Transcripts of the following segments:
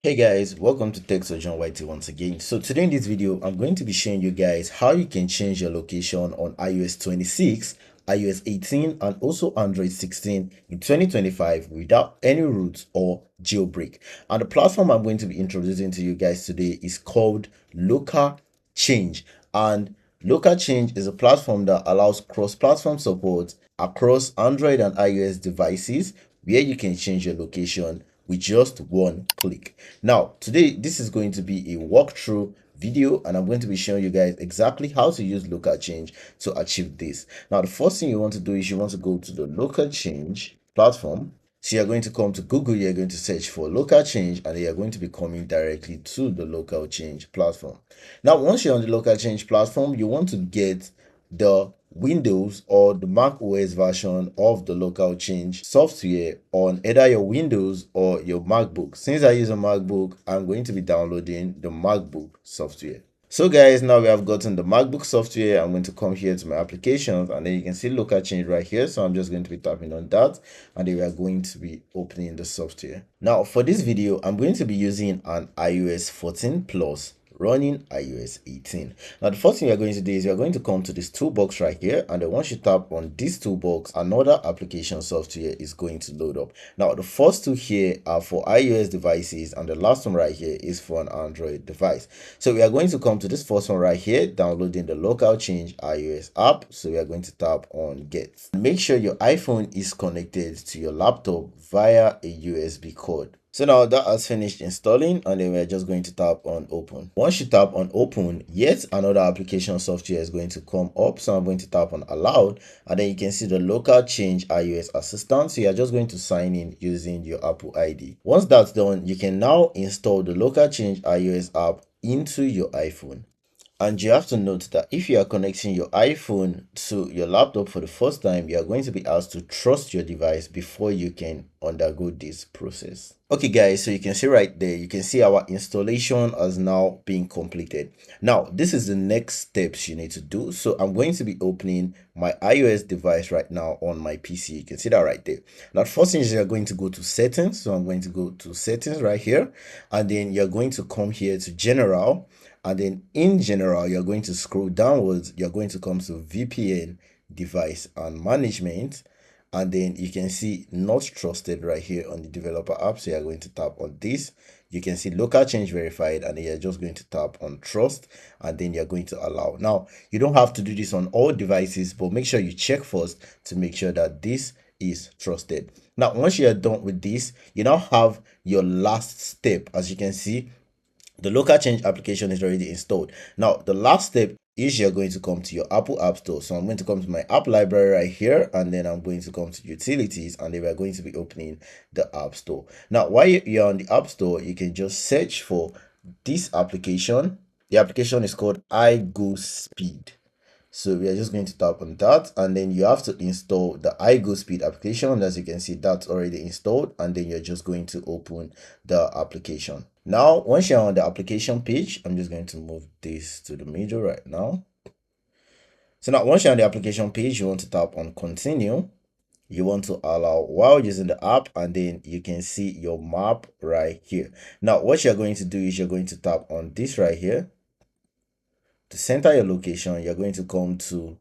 Hey guys, welcome to Tech Surgeon YT once again. So today in this video, I'm going to be showing you guys how you can change your location on iOS 26, iOS 18, and also Android 16 in 2025 without any root or jailbreak. And the platform I'm going to be introducing to you guys today is called LocaChange. And LocaChange is a platform that allows cross-platform support across Android and iOS devices where you can change your location with just one click. Now, today, this is going to be a walkthrough video and I'm going to be showing you guys exactly how to use LocaChange to achieve this. Now, the first thing you want to do is you want to go to the LocaChange platform. So you're going to come to Google, you're going to search for LocaChange, and you're going to be coming directly to the LocaChange platform. Now, once you're on the LocaChange platform, you want to get the Windows or the Mac OS version of the LocaChange software on either your Windows or your MacBook. Since I use a MacBook, I'm going to be downloading the MacBook software. So guys, now we have gotten the MacBook software. I'm going to come here to my applications and then you can see LocaChange right here. So I'm just going to be tapping on that and then we are going to be opening the software. Now for this video, I'm going to be using an iOS 14 Plus running iOS 18. Now the first thing you're going to do is you're going to come to this toolbox right here, and then once you tap on this toolbox, another application software is going to load up. Now the first two here are for iOS devices and the last one right here is for an Android device. So we are going to come to this first one right here, downloading the LocaChange iOS app. So we are going to tap on get. Make sure your iPhone is connected to your laptop via a USB cord. So now that has finished installing, and then we're just going to tap on open. Once you tap on open, yet another application software is going to come up. So I'm going to tap on allowed, and then you can see the LocaChange iOS assistant. So you're just going to sign in using your Apple ID. Once that's done, you can now install the LocaChange iOS app into your iPhone. And you have to note that if you are connecting your iPhone to your laptop for the first time, you are going to be asked to trust your device before you can undergo this process. Okay guys, so you can see right there, you can see our installation has now been completed. Now, this is the next steps you need to do. So I'm going to be opening my iOS device right now on my PC. You can see that right there. Now, first thing is you're going to go to settings. So I'm going to go to settings right here, and then you're going to come here to general. And then in general, you're going to scroll downwards. You're going to come to VPN, device and management. And then you can see not trusted right here on the developer app. So you're going to tap on this. You can see LocaChange verified, and then you're just going to tap on trust, and then you're going to allow. Now, you don't have to do this on all devices, but make sure you check first to make sure that this is trusted. Now, once you are done with this, you now have your last step. As you can see, the LocaChange application is already installed. Now, the last step is you're going to come to your Apple App Store. So I'm going to come to my app library right here, and then I'm going to come to utilities, and then we're going to be opening the App Store. Now, while you're on the App Store, you can just search for this application. The application is called iGoSpeed. So we are just going to tap on that, and then you have to install the iGoSpeed application. As you can see, that's already installed, and then you're just going to open the application. Now, once you're on the application page, I'm just going to move this to the middle right now. So now, once you're on the application page, you want to tap on continue. You want to allow while using the app, and then you can see your map right here. Now, what you're going to do is you're going to tap on this right here. To center your location, you're going to come to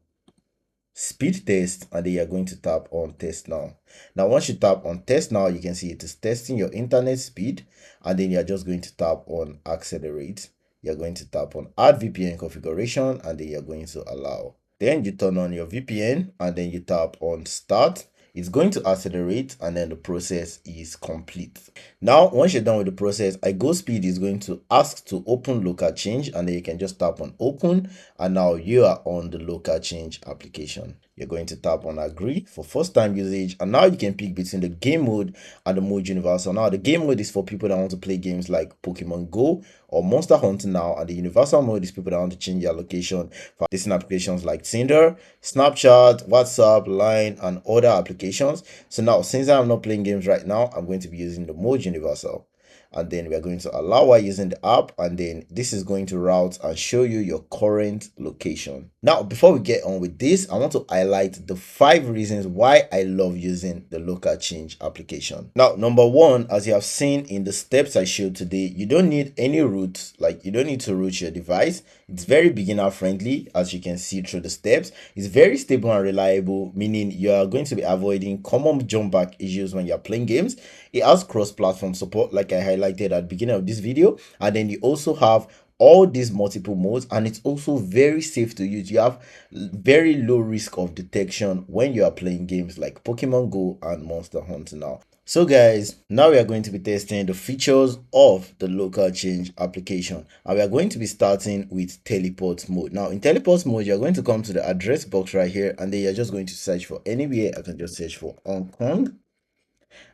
speed test, and then you're going to tap on test now. Now, once you tap on test now, you can see it is testing your internet speed, and then you're just going to tap on accelerate. You're going to tap on add VPN configuration, and then you're going to allow. Then you turn on your VPN, and then you tap on start. It's going to accelerate, and then the process is complete. Now, once you're done with the process, iGoSpeed is going to ask to open LocaChange, and then you can just tap on open, and now you are on the LocaChange application. You're going to tap on agree for first time usage, and now you can pick between the game mode and the mode universal. Now the game mode is for people that want to play games like Pokemon Go or Monster Hunter now, and the universal mode is people that want to change their location for listening applications like Tinder, Snapchat, WhatsApp, Line, and other applications. So now, since I'm not playing games right now, I'm going to be using the mode universal. and then we are going to allow while using the app, and then this is going to route and show you your current location. Now before we get on with this, I want to highlight the 5 reasons why I love using the LocaChange application. Now number 1, as you have seen in the steps I showed today, you don't need any root, like you don't need to root your device. It's very beginner friendly, as you can see through the steps. It's very stable and reliable, meaning you are going to be avoiding common jump back issues when you're playing games. It has cross-platform support, like I highlighted at the beginning of this video, and then you also have all these multiple modes, and it's also very safe to use. You have very low risk of detection when you are playing games like Pokemon Go and Monster Hunter now. So guys, now we are going to be testing the features of the LocaChange application, and we are going to be starting with teleport mode. Now in teleport mode, you're going to come to the address box right here, and then you're just going to search for anywhere. I can just search for Hong Kong,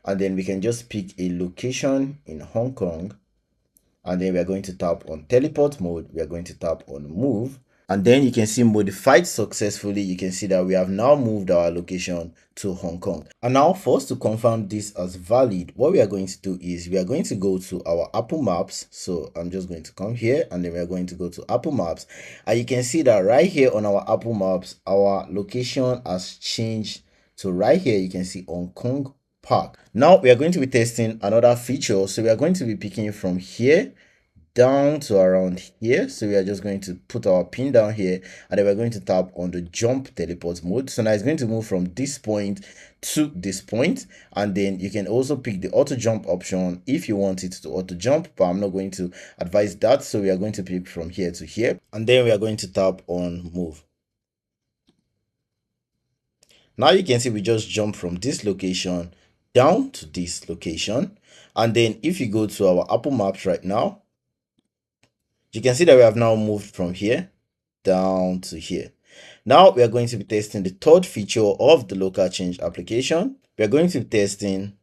and then we can just pick a location in Hong Kong, and then we are going to tap on teleport mode. We are going to tap on move, and then you can see modified successfully. You can see that we have now moved our location to Hong Kong. And now for us to confirm this as valid, what we are going to do is we are going to go to our Apple Maps. So I'm just going to come here, and then we are going to go to Apple Maps, and you can see that right here on our Apple Maps, our location has changed to right here. You can see Hong Kong Park. Now we are going to be testing another feature. So we are going to be picking from here down to around here. So we are just going to put our pin down here, and then we're going to tap on the jump teleport mode. So now it's going to move from this point to this point, and then you can also pick the auto jump option if you want it to auto jump, but I'm not going to advise that. So we are going to pick from here to here, and then we are going to tap on move. Now you can see we just jump from this location down to this location, and then if you go to our Apple Maps right now, you can see that we have now moved from here down to here. Now we are going to be testing the third feature of the LocaChange application. We are going to be testing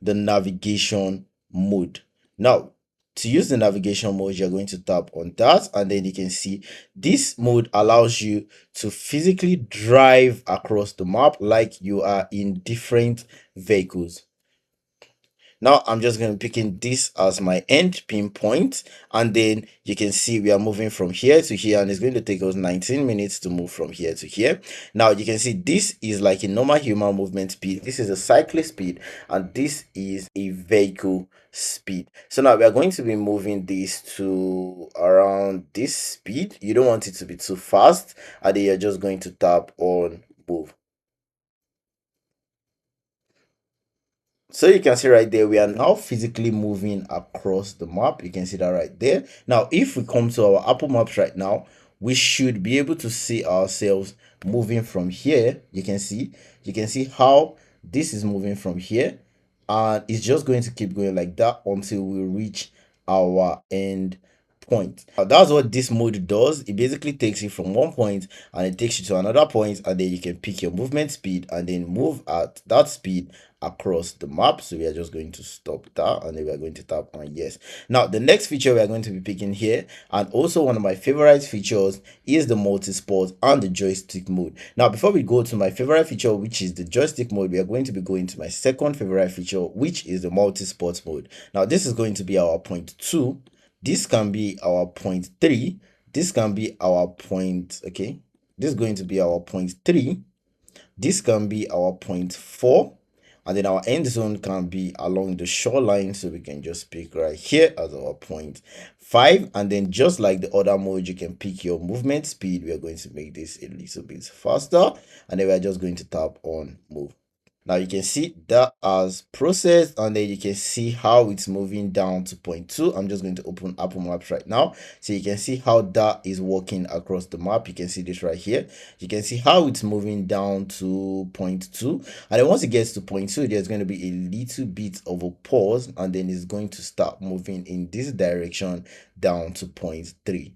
the navigation mode. Now to use the navigation mode, you're going to tap on that, and then you can see this mode allows you to physically drive across the map like you are in different vehicles. Now I'm just going to be picking this as my end pinpoint, and then you can see we are moving from here to here, and it's going to take us 19 minutes to move from here to here. Now you can see this is like a normal human movement speed, this is a cyclist speed, and this is a vehicle speed. So now we are going to be moving this to around this speed. You don't want it to be too fast, and then you're just going to tap on move. So you can see right there, we are now physically moving across the map. You can see that right there. Now, if we come to our Apple Maps right now, we should be able to see ourselves moving from here. You can see how this is moving from here, and it's just going to keep going like that until we reach our end point. Now, that's what this mode does. It basically takes you from one point and it takes you to another point, and then you can pick your movement speed and then move at that speed across the map. So we are just going to stop that, and then we are going to tap on yes. Now the next feature we are going to be picking here, and also one of my favorite features, is the multi-sport and the joystick mode. Now before we go to my favorite feature, which is the joystick mode, we are going to be going to my second favorite feature, which is the multi-sport mode. Now this is going to be our point 2. This can be our point 3. This can be our point, okay, this is going to be our point 3. This can be our point 4, and then our end zone can be along the shoreline, so we can just pick right here as our point 5. And then just like the other mode, you can pick your movement speed. We are going to make this a little bit faster, and then we are just going to tap on move. Now you can see that as processed, and then you can see how it's moving down to point 2. I'm just going to open Apple Maps right now, so you can see how that is working across the map. You can see this right here. You can see how it's moving down to point 2, and then once it gets to point 2, there's going to be a little bit of a pause, and then it's going to start moving in this direction down to point 3.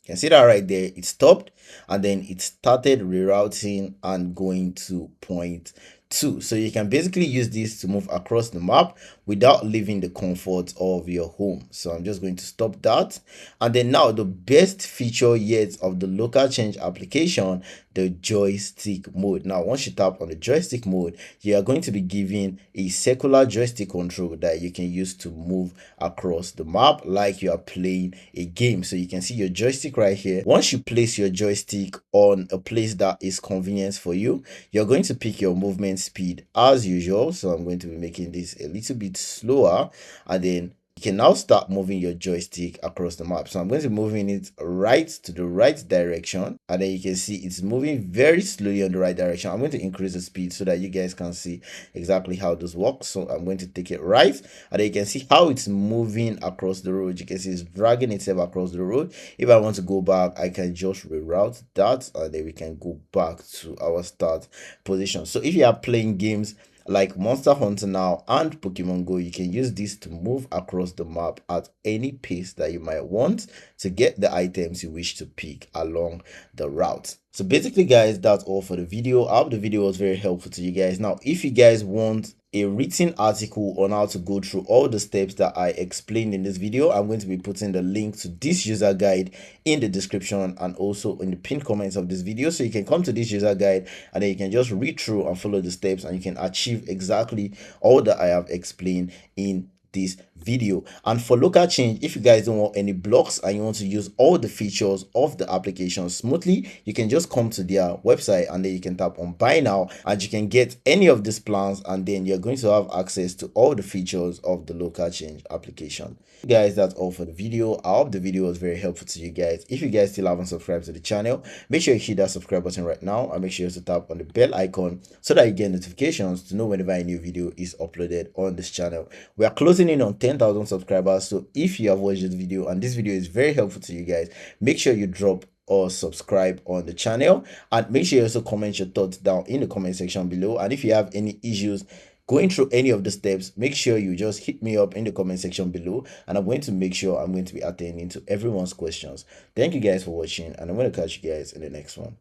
You can see that right there, it stopped, and then it started rerouting and going to point 2. So you can basically use this to move across the map without leaving the comfort of your home. So I'm just going to stop that. And then now the best feature yet of the LocaChange application, the joystick mode. Now once you tap on the joystick mode, you are going to be given a circular joystick control that you can use to move across the map like you are playing a game. So you can see your joystick right here. Once you place your joystick on a place that is convenient for you, you're going to pick your movement speed as usual. So I'm going to be making this a little bit slower, and then you can now start moving your joystick across the map. So I'm going to be moving it right to the right direction, and then you can see it's moving very slowly on the right direction. I'm going to increase the speed so that you guys can see exactly how this works. So I'm going to take it right, and then you can see how it's moving across the road. You can see it's dragging itself across the road. If I want to go back, I can just reroute that, and then we can go back to our start position. So if you are playing games like Monster Hunter now and Pokemon Go, you can use this to move across the map at any pace that you might want to get the items you wish to pick along the route. So basically guys, that's all for the video. I hope the video was very helpful to you guys. Now if you guys want a written article on how to go through all the steps that I explained in this video, I'm going to be putting the link to this user guide in the description and also in the pinned comments of this video, so you can come to this user guide and then you can just read through and follow the steps, and you can achieve exactly all that I have explained in this video. And for LocaChange, if you guys don't want any blocks and you want to use all the features of the application smoothly, you can just come to their website and then you can tap on buy now, and you can get any of these plans, and then you're going to have access to all the features of the LocaChange application. Guys, that's all for the video. I hope the video was very helpful to you guys. If you guys still haven't subscribed to the channel, make sure you hit that subscribe button right now, and make sure you also tap on the bell icon so that you get notifications to know whenever a new video is uploaded on this channel. We are closing in on 10,000 subscribers, so if you have watched this video and this video is very helpful to you guys, make sure you drop or subscribe on the channel, and make sure you also comment your thoughts down in the comment section below. And if you have any issues going through any of the steps, make sure you just hit me up in the comment section below, and I'm going to make sure I'm going to be attending to everyone's questions. Thank you guys for watching, and I'm going to catch you guys in the next one.